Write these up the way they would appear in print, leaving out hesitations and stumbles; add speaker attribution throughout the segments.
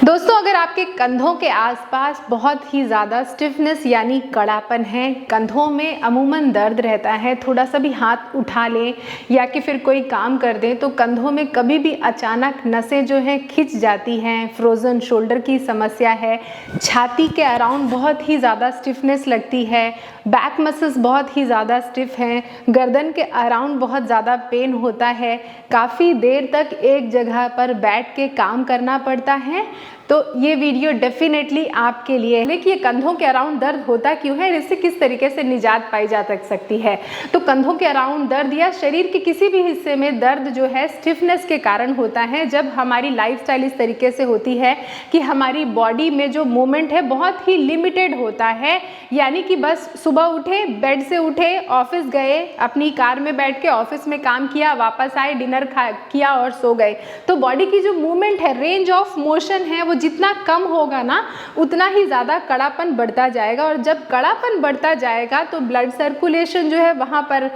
Speaker 1: दोस्तों, अगर आपके कंधों के आसपास बहुत ही ज़्यादा स्टिफनेस यानी कड़ापन है, कंधों में अमूमन दर्द रहता है, थोड़ा सा भी हाथ उठा लें या कि फिर कोई काम कर दें तो कंधों में कभी भी अचानक नसें जो हैं खिंच जाती हैं, फ्रोज़न शोल्डर की समस्या है, छाती के अराउंड बहुत ही ज़्यादा स्टिफनेस लगती है, बैक मसल्स बहुत ही ज़्यादा स्टिफ हैं, गर्दन के अराउंड बहुत ज़्यादा पेन होता है, काफ़ी देर तक एक जगह पर बैठ के काम करना पड़ता है, तो ये वीडियो डेफिनेटली आपके लिए है। लेकिन ये कंधों के अराउंड दर्द होता क्यों है, इससे किस तरीके से निजात पाई जा सकती है। तो कंधों के अराउंड दर्द या शरीर के किसी भी हिस्से में दर्द जो है स्टिफनेस के कारण होता है, जब हमारी लाइफस्टाइल इस तरीके से होती है कि हमारी बॉडी में जो मूवमेंट है बहुत ही लिमिटेड होता है, यानी कि बस सुबह उठे, बेड से उठे, ऑफिस गए, अपनी कार में बैठ के ऑफिस में काम किया, वापस आए, डिनर किया और सो गए। तो बॉडी की जो मूवमेंट है, रेंज ऑफ मोशन है, वो जितना कम होगा ना उतना ही ज़्यादा कड़ापन बढ़ता जाएगा, और जब कड़ापन बढ़ता जाएगा तो ब्लड सर्कुलेशन जो है वहाँ पर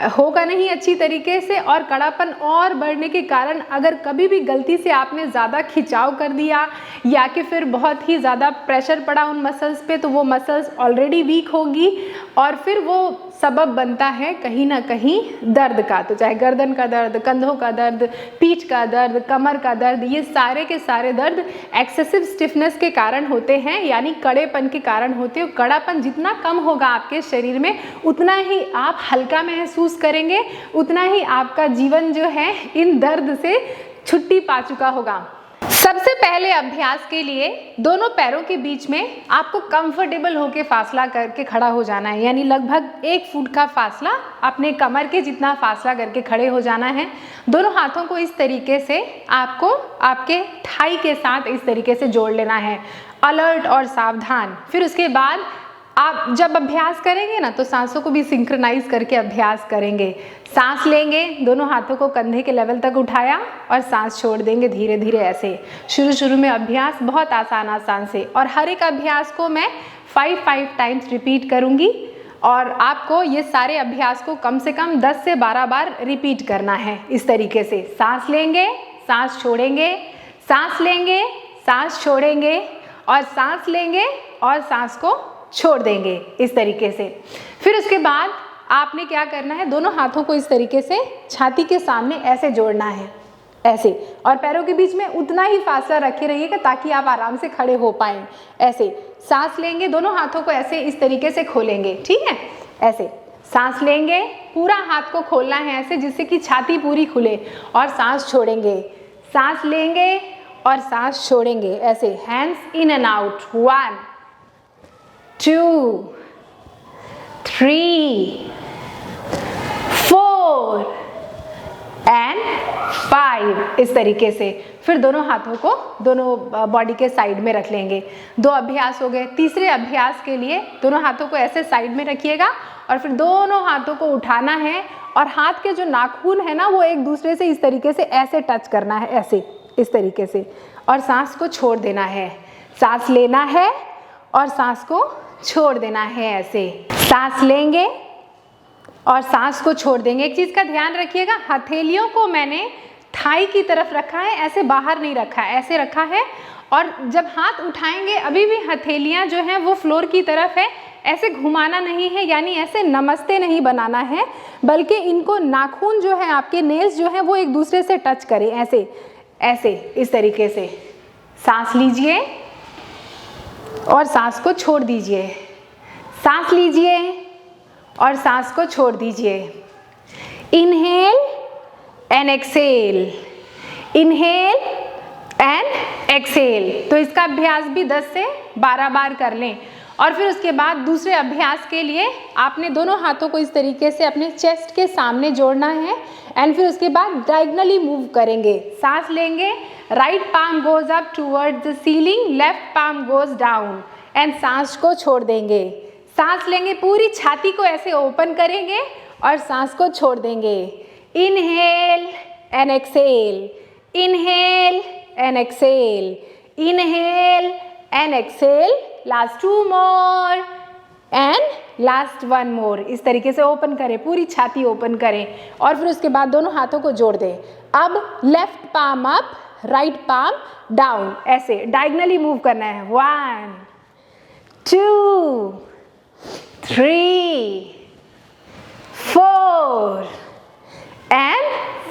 Speaker 1: होगा नहीं अच्छी तरीके से, और कड़ापन और बढ़ने के कारण अगर कभी भी गलती से आपने ज़्यादा खिंचाव कर दिया या कि फिर बहुत ही ज़्यादा प्रेशर पड़ा उन मसल्स पे, तो वो मसल्स ऑलरेडी वीक होगी और फिर वो सबब बनता है कहीं ना कहीं दर्द का। तो चाहे गर्दन का दर्द, कंधों का दर्द, पीठ का दर्द, कमर का दर्द, ये सारे के सारे दर्द एक्सेसिव स्टिफनेस के कारण होते हैं, यानी कड़ेपन के कारण होते हैं। कड़ापन जितना कम होगा आपके शरीर में उतना ही आप हल्का महसूस करेंगे, उतना ही आपका जीवन जो है इन दर्द से छुट्टी पा चुका होगा। सबसे पहले अभ्यास के लिए दोनों पैरों के बीच में आपको कंफर्टेबल होकर फासला करके खड़ा हो जाना है, यानी लगभग 1 फुट का फासला, अपने कमर के जितना फासला करके खड़े हो जाना है। दोनों हाथों को इस तरीके से आपको आपके थाई के साथ इस तरीके से जोड़ लेना है, अलर्ट और सावधान। फिर उसके बाद आप जब अभ्यास करेंगे ना तो सांसों को भी सिंक्रोनाइज करके अभ्यास करेंगे। सांस लेंगे, दोनों हाथों को कंधे के लेवल तक उठाया और सांस छोड़ देंगे धीरे धीरे। ऐसे शुरू में अभ्यास बहुत आसान से, और हर एक अभ्यास को मैं 5 टाइम्स रिपीट करूँगी, और आपको ये सारे अभ्यास को कम से कम 10 से 12 बार रिपीट करना है इस तरीके से। सांस लेंगे, सांस छोड़ेंगे, सांस लेंगे, सांस छोड़ेंगे, और सांस लेंगे और सांस को छोड़ देंगे इस तरीके से। फिर उसके बाद आपने क्या करना है, दोनों हाथों को इस तरीके से छाती के सामने ऐसे जोड़ना है, ऐसे, और पैरों के बीच में उतना ही फासला रखे रहिएगा ताकि आप आराम से खड़े हो पाएं। ऐसे सांस लेंगे, दोनों हाथों को ऐसे इस तरीके से खोलेंगे, ठीक है। ऐसे सांस लेंगे, पूरा हाथ को खोलना है ऐसे जिससे कि छाती पूरी खुले, और सांस छोड़ेंगे, सांस लेंगे और सांस छोड़ेंगे ऐसे, hands in and out. 1 2 3 4 and 5 इस तरीके से। फिर दोनों हाथों को दोनों बॉडी के साइड में रख लेंगे। 2 अभ्यास हो गए। तीसरे अभ्यास के लिए दोनों हाथों को ऐसे साइड में रखिएगा, और फिर दोनों हाथों को उठाना है, और हाथ के जो नाखून है ना वो एक दूसरे से इस तरीके से ऐसे टच करना है, ऐसे इस तरीके से, और सांस को छोड़ देना है। सांस लेना है और सांस को छोड़ देना है, ऐसे सांस लेंगे और सांस को छोड़ देंगे। एक चीज़ का ध्यान रखिएगा, हथेलियों को मैंने थाई की तरफ रखा है, ऐसे बाहर नहीं रखा है, ऐसे रखा है, और जब हाथ उठाएंगे अभी भी हथेलियां जो हैं वो फ्लोर की तरफ है, ऐसे घुमाना नहीं है, यानी ऐसे नमस्ते नहीं बनाना है, बल्कि इनको नाखून जो है आपके नेल्स जो हैं वो एक दूसरे से टच करें, ऐसे ऐसे इस तरीके से। सांस लीजिए और सांस को छोड़ दीजिए, सांस लीजिए और सांस को छोड़ दीजिए। Inhale and exhale, inhale and exhale. तो इसका अभ्यास भी 10 से 12 बार कर लें। और फिर उसके बाद दूसरे अभ्यास के लिए आपने दोनों हाथों को इस तरीके से अपने चेस्ट के सामने जोड़ना है, एंड फिर उसके बाद डायगनली मूव करेंगे। सांस लेंगे, right palm goes up towards the ceiling, left palm goes down, and सांस को छोड़ देंगे। सांस लेंगे, पूरी छाती को ऐसे ओपन करेंगे और सांस को छोड़ देंगे। Inhale and exhale, inhale and exhale, inhale and exhale. Last 2 more and last 1 more. इस तरीके से ओपन करें, पूरी छाती ओपन करें, और फिर उसके बाद दोनों हाथों को जोड़ दें। अब left palm up, right palm down, ऐसे डायगनली मूव करना है। 1 2 3 4 एंड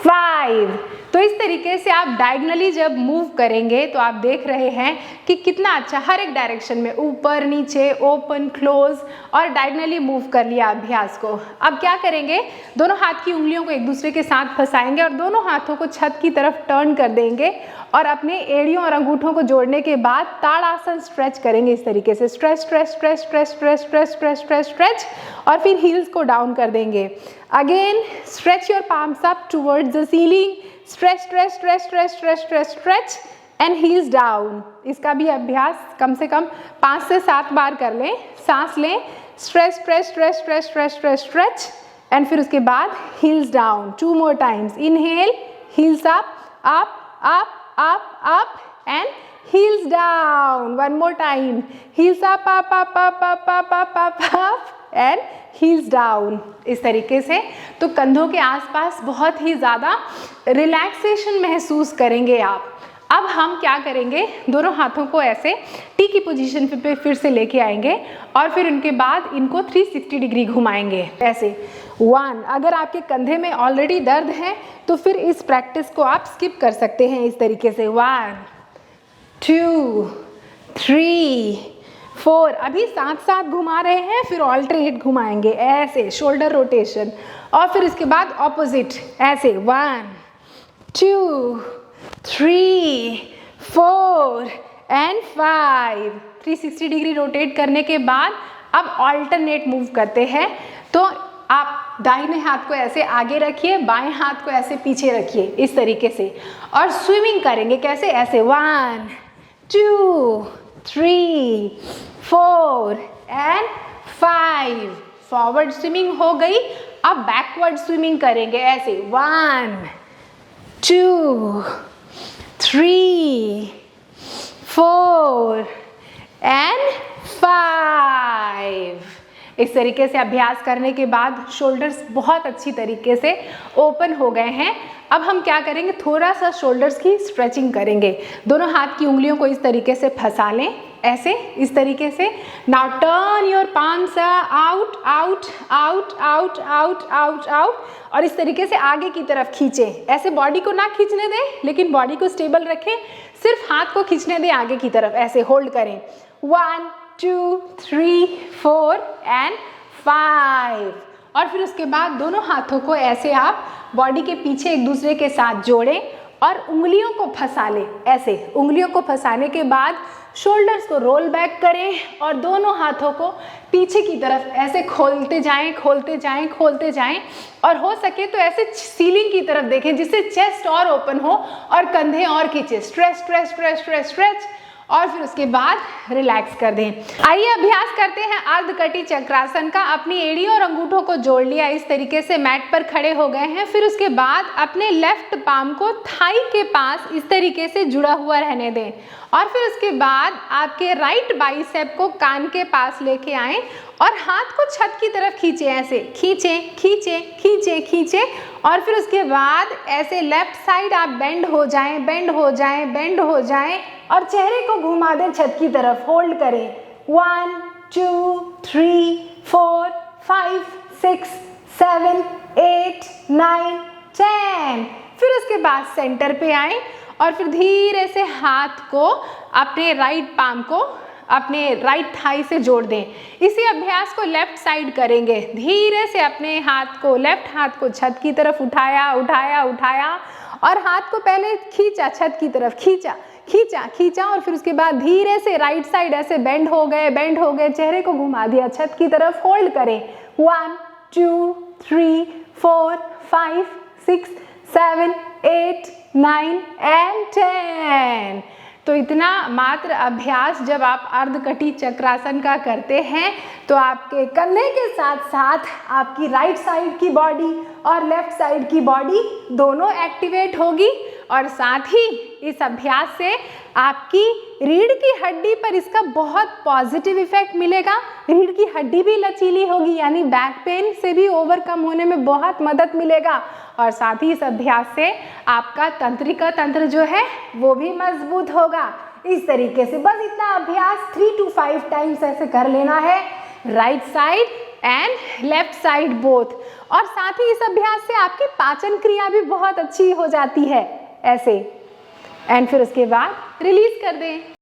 Speaker 1: 5। तो इस तरीके से आप डायगनली जब मूव करेंगे तो आप देख रहे हैं कि कितना अच्छा हर एक डायरेक्शन में, ऊपर नीचे, ओपन क्लोज, और डायगनली मूव कर लिया अभ्यास को। अब क्या करेंगे, दोनों हाथ की उंगलियों को एक दूसरे के साथ फंसाएंगे और दोनों हाथों को छत की तरफ टर्न कर देंगे और अपने एड़ियों और अंगूठों को जोड़ने के बाद ताड़ासन स्ट्रेच करेंगे इस तरीके से, stretch stretch stretch stretch stretch stretch stretch stretch stretch, और फिर हील्स को डाउन कर देंगे। Again stretch your palms up towards the ceiling, stretch stretch stretch stretch stretch stretch stretch and heels down. इसका भी अभ्यास कम से कम 5 से 7 बार कर लें। सांस लें, stretch stretch stretch stretch stretch stretch stretch, and फिर उसके बाद heels down. 2 more times, inhale, heels up up up up up and heels down. 1 more time, heels up up up up up up up up up and heels down। इस तरीके से तो कंधों के आसपास बहुत ही ज़्यादा रिलैक्सेशन महसूस करेंगे आप। अब हम क्या करेंगे, दोनों हाथों को ऐसे टी की पोजीशन पे फिर से लेके आएंगे और फिर उनके बाद इनको 360 डिग्री घुमाएंगे ऐसे। 1, अगर आपके कंधे में ऑलरेडी दर्द है तो फिर इस प्रैक्टिस को आप स्किप कर सकते हैं इस तरीके से। 1 2 3 4, अभी साथ साथ घुमा रहे हैं, फिर ऑल्टरनेट घुमाएंगे ऐसे, शोल्डर रोटेशन, और फिर इसके बाद ऑपोजिट ऐसे। 1 2 3 4 एंड 5। 360 डिग्री रोटेट करने के बाद अब ऑल्टरनेट मूव करते हैं। तो आप दाहिने हाथ को ऐसे आगे रखिए, बाएं हाथ को ऐसे पीछे रखिए इस तरीके से, और स्विमिंग करेंगे कैसे, ऐसे। 1 2 3 4 एंड 5। फॉरवर्ड स्विमिंग हो गई, अब बैकवर्ड स्विमिंग करेंगे ऐसे। 1 2 3 4 एंड 5। इस तरीके से अभ्यास करने के बाद शोल्डर्स बहुत अच्छी तरीके से ओपन हो गए हैं। अब हम क्या करेंगे, थोड़ा सा शोल्डर्स की स्ट्रेचिंग करेंगे। दोनों हाथ की उंगलियों को इस तरीके से फंसा लें ऐसे, इस तरीके से। Now turn your palms out out out out out out out, और इस तरीके से आगे की तरफ खींचें। ऐसे बॉडी को ना खींचने दें, लेकिन बॉडी को स्टेबल रखें, सिर्फ हाथ को खींचने दें आगे की तरफ, ऐसे होल्ड करें। 1 2 3 4 एंड 5, और फिर उसके बाद दोनों हाथों को ऐसे आप बॉडी के पीछे एक दूसरे के साथ जोड़ें और उंगलियों को फंसा लें ऐसे। उंगलियों को फंसाने के बाद शोल्डर्स को रोल बैक करें और दोनों हाथों को पीछे की तरफ ऐसे खोलते जाएं खोलते जाएं खोलते जाएं, और हो सके तो ऐसे सीलिंग की तरफ देखें जिससे चेस्ट और ओपन हो और कंधे और खींचे। Stretch stretch stretch stretch stretch, और फिर उसके बाद रिलैक्स कर दें। आइए अभ्यास करते हैं अर्धकटी चक्रासन का। अपनी एड़ी और अंगूठों को जोड़ लिया, इस तरीके से मैट पर खड़े हो गए हैं। फिर उसके बाद अपने लेफ्ट पाम को थाई के पास इस तरीके से जुड़ा हुआ रहने दें, और फिर उसके बाद आपके राइट बाइसेप को कान के पास लेके आएं और हाथ को छत की तरफ खींचे ऐसे, खींचे खींचे खींचे खींचे, और फिर उसके बाद ऐसे लेफ्ट साइड आप बेंड हो जाएं बेंड हो जाएं बेंड हो जाएं, और चेहरे को घुमा दें छत की तरफ। होल्ड करें। 1 2 3 4 5 6 7 8 9 10। फिर उसके बाद सेंटर पे आएं और फिर धीरे से हाथ को अपने राइट पाम को अपने राइट थाई से जोड़ दें। इसी अभ्यास को लेफ्ट साइड करेंगे। धीरे से अपने हाथ को, लेफ्ट हाथ को छत की तरफ उठाया उठाया उठाया, और हाथ को पहले खींचा छत की तरफ, खींचा खींचा खींचा, और फिर उसके बाद धीरे से राइट साइड ऐसे बेंड हो गए, चेहरे को घुमा दिया छत की तरफ। होल्ड करें। 1 2 3 4 5 6 7 8 9 एंड 10। तो इतना मात्र अभ्यास जब आप अर्धकटी चक्रासन का करते हैं तो आपके कंधे के साथ साथ आपकी राइट साइड की बॉडी और लेफ्ट साइड की बॉडी दोनों एक्टिवेट होगी, और साथ ही इस अभ्यास से आपकी रीढ़ की हड्डी पर इसका बहुत पॉजिटिव इफेक्ट मिलेगा। रीढ़ की हड्डी भी लचीली होगी, यानी बैक पेन से भी ओवरकम होने में बहुत मदद मिलेगा। और साथ ही इस अभ्यास से आपका तंत्रिका तंत्र जो है वो भी मजबूत होगा। इस तरीके से बस इतना अभ्यास 3 to 5 टाइम्स ऐसे कर लेना है, right side and left side both. और साथ ही इस अभ्यास से आपकी पाचन क्रिया भी बहुत अच्छी हो जाती है ऐसे। एंड फिर उसके बाद रिलीज कर दें।